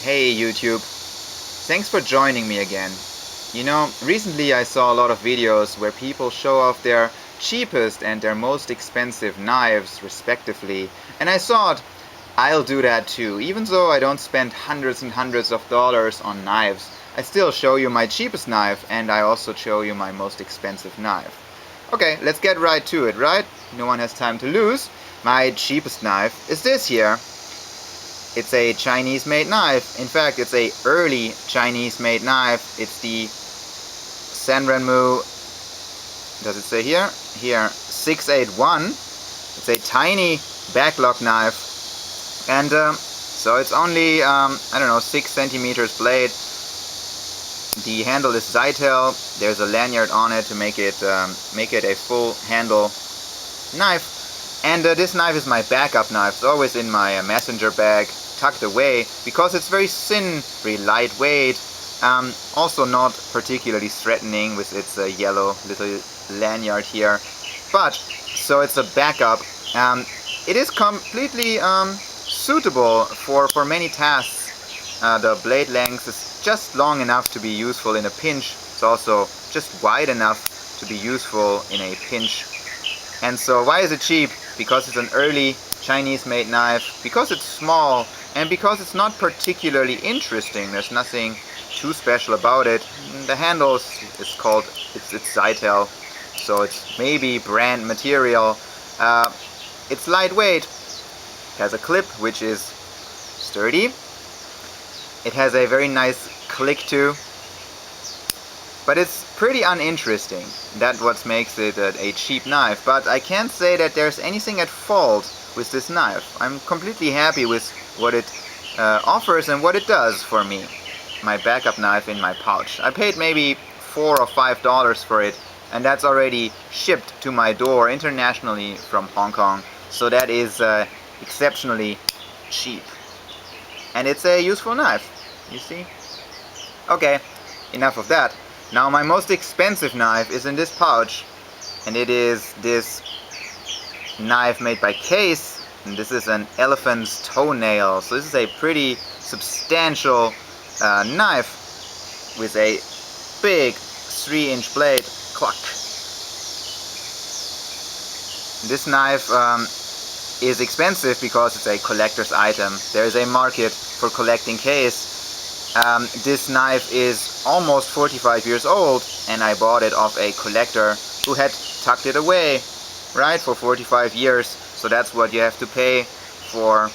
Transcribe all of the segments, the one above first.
Hey YouTube, thanks for joining me again. Recently I saw a lot of videos where people show off their cheapest and their most expensive knives respectively, and I thought I'll do that too. Even though I don't spend hundreds and hundreds of dollars on knives, I still show you my cheapest knife and I also show you my most expensive knife. Okay, let's get right to it, right? No one has time to lose. My cheapest knife is this here. It's a Chinese-made knife. In fact, it's a early Chinese-made knife. It's the SanRenMu, does it say here? Here, 681. It's a tiny backlock knife. And so it's only, I don't know, 6 centimeters blade. The handle is Zytel. There's a lanyard on it to make it a full handle knife. And this knife is my backup knife. It's always in my messenger bag, tucked away, because it's very thin, very lightweight, also not particularly threatening with its yellow little lanyard here. But, so it's a backup. It is completely suitable for many tasks. The blade length is just long enough to be useful in a pinch. It's also just wide enough to be useful in a pinch. And so why is it cheap? Because it's an early Chinese-made knife, because it's small, and because it's not particularly interesting. There's nothing too special about it. The handle is called, it's Zytel, so it's maybe brand material. It's lightweight. It has a clip which is sturdy. It has a very nice click too. But it's pretty uninteresting. That's what makes it a cheap knife. But I can't say that there's anything at fault with this knife. I'm completely happy with what it offers and what it does for me. My backup knife in my pouch. I paid maybe $4 or $5 for it, and that's already shipped to my door internationally from Hong Kong. So that is exceptionally cheap. And it's a useful knife, you see? Okay, enough of that. Now my most expensive knife is in this pouch, and it is this knife made by Case, and this is an elephant's toenail. So this is a pretty substantial knife with a big 3-inch blade. Cluck. This knife is expensive because it's a collector's item. There is a market for collecting Case. This knife is almost 45 years old, and I bought it off a collector who had tucked it away, right, for 45 years. So that's what you have to pay for.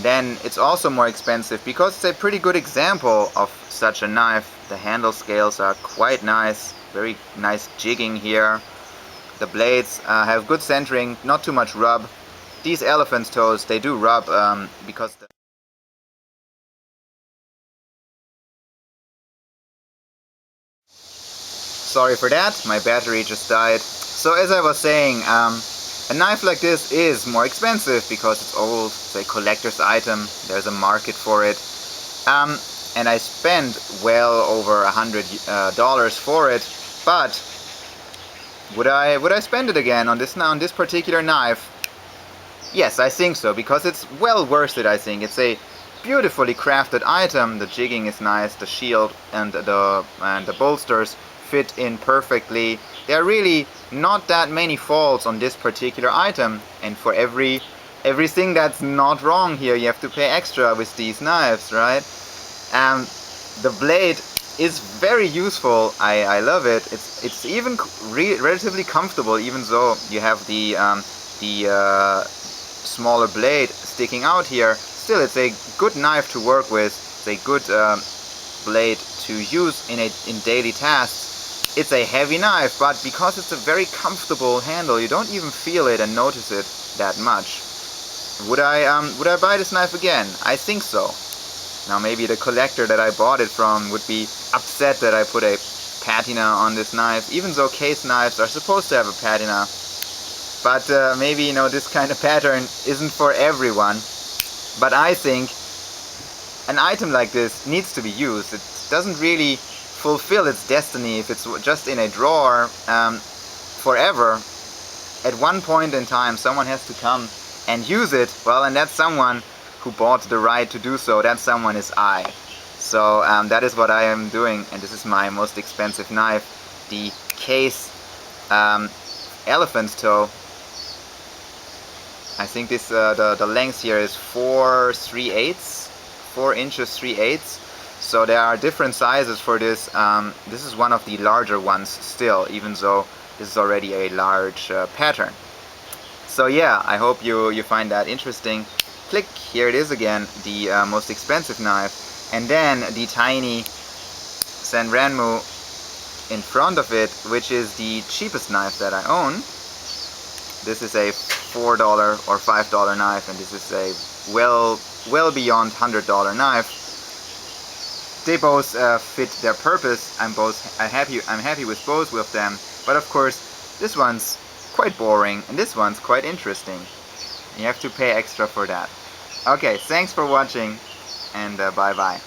Then it's also more expensive because it's a pretty good example of such a knife. The handle scales are quite nice, very nice jigging here. The blades have good centering, not too much rub. These elephant's toes, they do rub because sorry for that, my battery just died. So as I was saying, a knife like this is more expensive because it's old, it's a collector's item, there's a market for it. And I spent well over $100 for it, but would I spend it again on this particular knife? Yes, I think so, because it's well worth it, I think. It's a beautifully crafted item, the jigging is nice, the shield and the bolsters fit in perfectly. There are really not that many faults on this particular item, and for everything that's not wrong here, you have to pay extra with these knives, right? The blade is very useful. I love it. It's even relatively comfortable, even though you have the smaller blade sticking out here. Still, it's a good knife to work with. It's a good blade to use in daily tasks. It's a heavy knife, but because it's a very comfortable handle, you don't even feel it and notice it that much. Would I buy this knife again? I think so. Now maybe the collector that I bought it from would be upset that I put a patina on this knife, even though Case knives are supposed to have a patina. But maybe, you know, this kind of pattern isn't for everyone. But I think an item like this needs to be used. It doesn't really fulfill its destiny if it's just in a drawer forever. At one point in time, someone has to come and use it. Well, and that someone who bought the right to do so, that someone is I. So that is what I am doing, and this is my most expensive knife, the Case elephant's toe. I think this the length here is 4 inches 3/8. So there are different sizes for this. This is one of the larger ones still, even though this is already a large pattern. So yeah, I hope you find that interesting. Click, here it is again, the most expensive knife, and then the tiny SanRenMu in front of it, which is the cheapest knife that I own. This is a $4 or $5 knife, and this is a well beyond $100 knife. They both fit their purpose. I'm happy with both of them, but of course this one's quite boring and this one's quite interesting. You have to pay extra for that. Okay, thanks for watching, and bye bye.